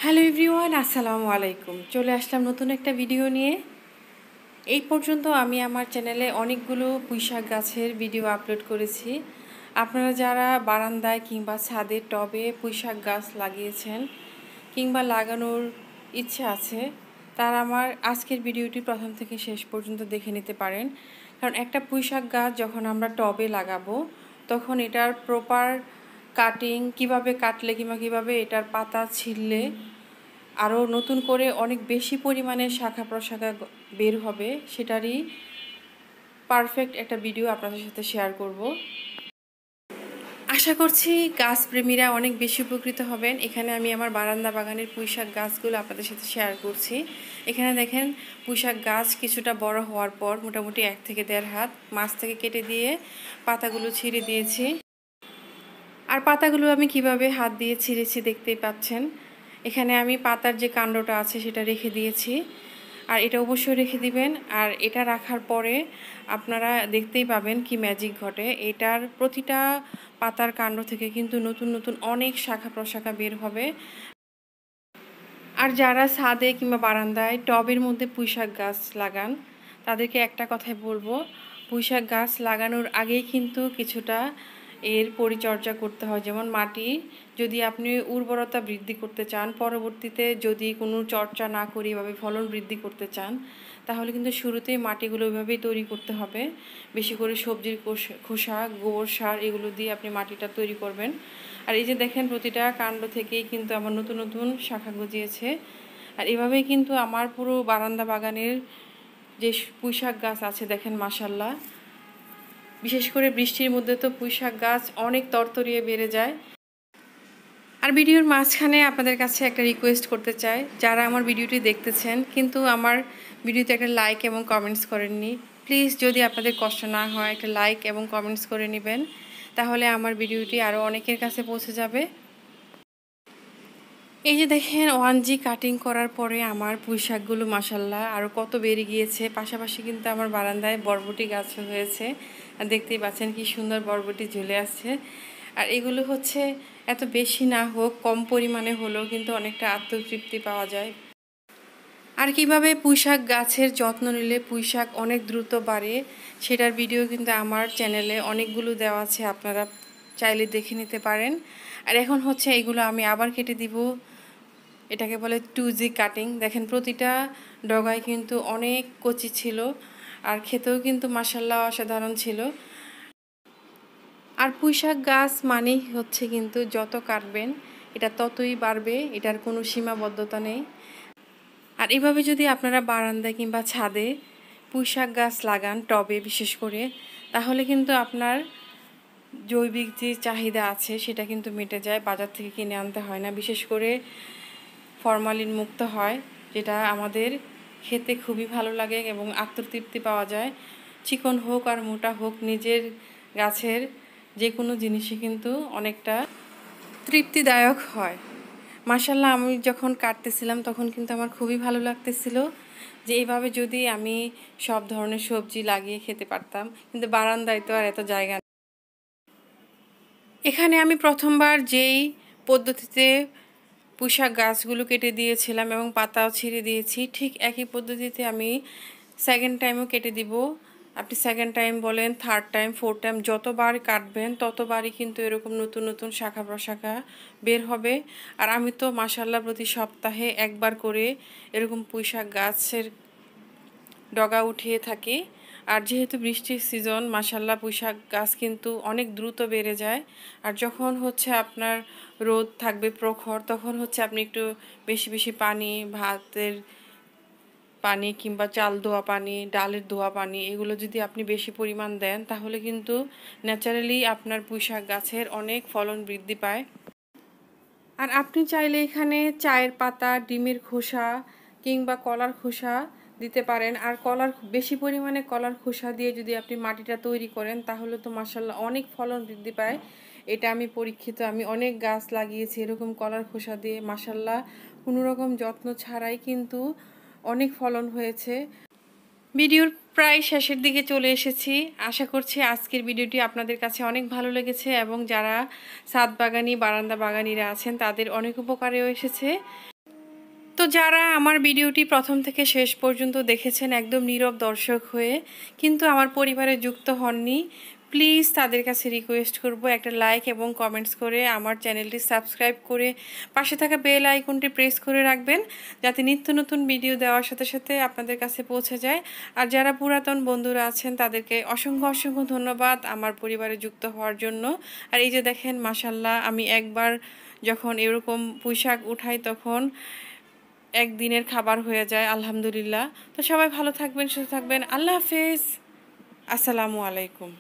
Hello everyone, আসসালামু আলাইকুম। চলে আসলাম নতুন একটা ভিডিও নিয়ে। এই পর্যন্ত আমি আমার চ্যানেলে অনেকগুলো পুঁইশাক গাছের ভিডিও আপলোড করেছি। আপনারা যারা বারান্দায় কিংবা ছাদের টবে পুঁইশাক গাছ লাগিয়েছেন কিংবা লাগানোর ইচ্ছে আছে, তারা আমার আজকের ভিডিওটি প্রথম থেকে শেষ পর্যন্ত দেখে নিতে পারেন। কারণ একটা পুঁইশাক গাছ যখন আমরা টবে লাগাবো, তখন এটার প্রপার কাটিং কিভাবে কাটলে কিংবা কীভাবে এটার পাতা ছিঁড়লে আরও নতুন করে অনেক বেশি পরিমাণে শাখা প্রশাখা বের হবে, সেটারই পারফেক্ট একটা ভিডিও আপনাদের সাথে শেয়ার করব। আশা করছি গাছপ্রেমীরা অনেক বেশি উপকৃত হবেন। এখানে আমি আমার বারান্দা বাগানের পুঁইশাক গাছগুলো আপনাদের সাথে শেয়ার করছি। এখানে দেখেন পুঁইশাক গাছ কিছুটা বড় হওয়ার পর মোটামুটি 1 থেকে 1.5 হাত মাছ থেকে কেটে দিয়ে পাতাগুলো ছিঁড়ে দিয়েছি। আর পাতাগুলো আমি কিভাবে হাত দিয়ে ছিঁড়েছি দেখতেই পাচ্ছেন। এখানে আমি পাতার যে কাণ্ডটা আছে সেটা রেখে দিয়েছি, আর এটা অবশ্যই রেখে দিবেন। আর এটা রাখার পরে আপনারা দেখতেই পাবেন কি ম্যাজিক ঘটে। এটার প্রতিটা পাতার কাণ্ড থেকে কিন্তু নতুন নতুন অনেক শাখা প্রশাখা বের হবে। আর যারা ছাদে কিংবা বারান্দায় টবের মধ্যে পুঁইশাক গাছ লাগান, তাদেরকে একটা কথাই বলবো, পুঁইশাক গাছ লাগানোর আগেই কিন্তু কিছুটা এর পরিচর্যা করতে হয়। যেমন মাটি যদি আপনি উর্বরতা বৃদ্ধি করতে চান, পরবর্তীতে যদি কোনো চর্চা না করে এভাবে ফলন বৃদ্ধি করতে চান, তাহলে কিন্তু শুরুতেই মাটিগুলো ওইভাবেই তৈরি করতে হবে। বেশি করে সবজির খোসা, গোবর সার এগুলো দিয়ে আপনি মাটিটা তৈরি করবেন। আর এই যে দেখেন প্রতিটা কাণ্ড থেকেই কিন্তু আমার নতুন নতুন শাখা গজিয়েছে। আর এভাবেই কিন্তু আমার পুরো বারান্দা বাগানের যে পুঁইশাক গাছ আছে দেখেন মাশাআল্লাহ। বিশেষ করে বৃষ্টির মধ্যে তো পুঁইশাক গাছ অনেক তরতরিয়ে বেড়ে যায়। আর ভিডিওর মাঝখানে আপনাদের কাছে একটা রিকোয়েস্ট করতে চাই, যারা আমার ভিডিওটি দেখতেছেন কিন্তু আমার ভিডিওতে একটা লাইক এবং কমেন্টস করেননি, প্লিজ যদি আপনাদের কষ্ট না হয় একটা লাইক এবং কমেন্টস করে নেবেন, তাহলে আমার ভিডিওটি আরও অনেকের কাছে পৌঁছে যাবে। এই যে দেখেন 1G কাটিং করার পরে আমার পুঁইশাকগুলো মাশাআল্লাহ আরও কত বেড়ে গিয়েছে। পাশাপাশি কিন্তু আমার বারান্দায় বরবটি গাছ হয়েছে, আর দেখতেই পাচ্ছেন কি সুন্দর বরবটি ঝুলে আসছে। আর এগুলো হচ্ছে এত বেশি না হোক, কম পরিমাণে হলেও কিন্তু অনেকটা আত্মতৃপ্তি পাওয়া যায়। আর কিভাবে পুঁইশাক গাছের যত্ন নিলে পুঁইশাক অনেক দ্রুত বাড়ে, সেটার ভিডিও কিন্তু আমার চ্যানেলে অনেকগুলো দেওয়া আছে, আপনারা চাইলে দেখে নিতে পারেন। আর এখন হচ্ছে এগুলো আমি আবার কেটে দিব। এটাকে বলে 2G কাটিং। দেখেন প্রতিটা ডগায় কিন্তু অনেক কচি ছিল, আর খেতেও কিন্তু মাশাআল্লাহ অসাধারণ ছিল। আর পুঁইশাক গাছ মানেই হচ্ছে কিন্তু যত কাটবেন এটা ততই বাড়বে, এটার কোনো সীমাবদ্ধতা নেই। আর এভাবে যদি আপনারা বারান্দায় কিংবা ছাদে পুঁইশাক গাছ লাগান টবে বিশেষ করে, তাহলে কিন্তু আপনার জৈবিক যে চাহিদা আছে সেটা কিন্তু মিটে যায়, বাজার থেকে কিনে আনতে হয় না। বিশেষ করে ফরমালিন মুক্ত হয়, যেটা আমাদের খেতে খুবই ভালো লাগে এবং আত্মতৃপ্তি পাওয়া যায়। চিকন হোক আর মোটা হোক, নিজের গাছের যে কোনো জিনিসই কিন্তু অনেকটা তৃপ্তিদায়ক হয়। মাশাআল্লাহ, আমি যখন কাটতেছিলাম তখন কিন্তু আমার খুবই ভালো লাগতেছিল যে এইভাবে যদি আমি সব ধরনের সবজি লাগিয়ে খেতে পারতাম, কিন্তু বারান্দায় তো আর এত জায়গা। এখানে আমি প্রথমবার যেই পদ্ধতিতে পুঁইশাক গাছগুলো কেটে দিয়েছিলাম এবং পাতাও ছিঁড়ে দিয়েছি, ঠিক একই পদ্ধতিতে আমি সেকেন্ড টাইমও কেটে দিব। আপনি সেকেন্ড টাইম বলেন, থার্ড টাইম, ফোর্থ টাইম, যতবার কাটবেন ততবারই কিন্তু এরকম নতুন নতুন শাখা প্রশাখা বের হবে। আর আমি তো মাশাআল্লাহ প্রতি সপ্তাহে একবার করে এরকম পুঁইশাক গাছের ডগা উঠিয়ে থাকি। আর যেহেতু বৃষ্টির সিজন, মাশাআল্লাহ পুঁইশাক গাছ কিন্তু অনেক দ্রুত বেড়ে যায়। আর যখন হচ্ছে আপনার রোদ থাকবে প্রখর, তখন হচ্ছে আপনি একটু বেশি বেশি পানি, ভাতের পানি কিংবা চাল ধোয়া পানি, ডালের ধোয়া পানি, এগুলো যদি আপনি বেশি পরিমাণ দেন, তাহলে কিন্তু ন্যাচারালি আপনার পুঁইশাক গাছের অনেক ফলন বৃদ্ধি পায়। আর আপনি চাইলে এখানে চায়ের পাতা, ডিমের খোসা কিংবা কলার খোসা দিতে পারেন। আর বেশি পরিমাণে কলার খোসা দিয়ে যদি আপনি মাটিটা তৈরি করেন, তাহলে তো মাশাআল্লাহ অনেক ফলন বৃদ্ধি পায়। এটা আমি পরীক্ষিত, আমি অনেক গাছ লাগিয়েছি এরকম কলার খোসা দিয়ে, মাশাআল্লাহ কোনো রকম যত্ন ছাড়াই কিন্তু অনেক ফলন হয়েছে। ভিডিওর প্রায় শেষের দিকে চলে এসেছি। আশা করছি আজকের ভিডিওটি আপনাদের কাছে অনেক ভালো লেগেছে এবং যারা ছাদ বাগানি, বারান্দা বাগানিরা আছেন তাদের অনেক উপকারেও এসেছে। তো যারা আমার ভিডিওটি প্রথম থেকে শেষ পর্যন্ত দেখেছেন একদম নীরব দর্শক হয়ে কিন্তু আমার পরিবারে যুক্ত হননি, প্লিজ তাদের কাছে রিকোয়েস্ট করব একটা লাইক এবং কমেন্টস করে আমার চ্যানেলটি সাবস্ক্রাইব করে পাশে থাকা বেল আইকনটি প্রেস করে রাখবেন, যাতে নিত্য নতুন ভিডিও দেওয়ার সাথে সাথে আপনাদের কাছে পৌঁছে যায়। আর যারা পুরাতন বন্ধুরা আছেন তাদেরকে অসংখ্য অসংখ্য ধন্যবাদ আমার পরিবারে যুক্ত হওয়ার জন্য। আর এই যে দেখেন মাশাল্লাহ, আমি একবার যখন এরকম পুঁইশাক উঠাই তখন একদিনের খাবার হয়ে যায় আলহামদুলিল্লাহ। তো সবাই ভালো থাকবেন, সুস্থ থাকবেন। আল্লাহ হাফেজ, আসসালামু আলাইকুম।